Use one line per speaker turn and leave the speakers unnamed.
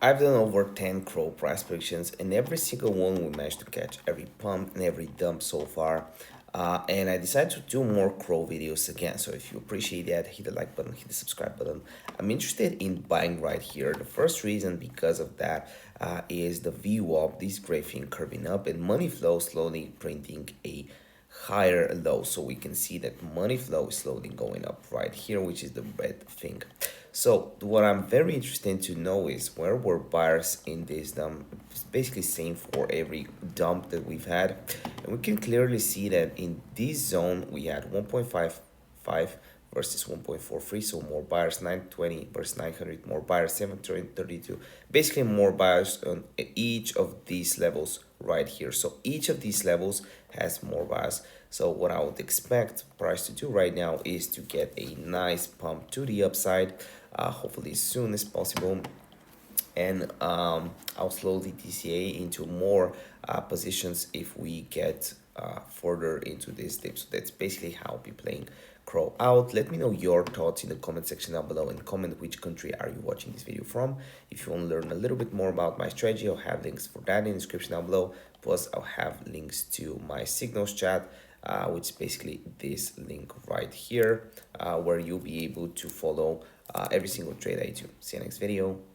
I've done over 10 CRO price predictions, and every single one we managed to catch, every pump and every dump so far. And I decided to do more CRO videos again. So if you appreciate that, hit the like button, hit the subscribe button. I'm interested in buying right here. The first reason because of that is the VWAP, this graphing curving up, and money flow slowly printing a higher low. So we can see that money flow is slowly going up right here, which is the red thing. So what I'm very interested to know is where were buyers in this dump. It's basically same for every dump that we've had, and we can clearly see that in this zone we had 1.55 versus 1.43, so more buyers, 920 versus 900, more buyers, 732, basically more buyers on each of these levels right here. So each of these levels has more buyers. So what I would expect price to do right now is to get a nice pump to the upside, hopefully as soon as possible, and I'll slowly DCA into more positions if we get further into this dip. So that's basically how I'll be playing CRO out. Let me know your thoughts in the comment section down below, and comment which country are you watching this video from. If you want to learn a little bit more about my strategy, I'll have links for that in the description down below. Plus I'll have links to my signals chat, which is basically this link right here, where you'll be able to follow every single trade I do. See you next video.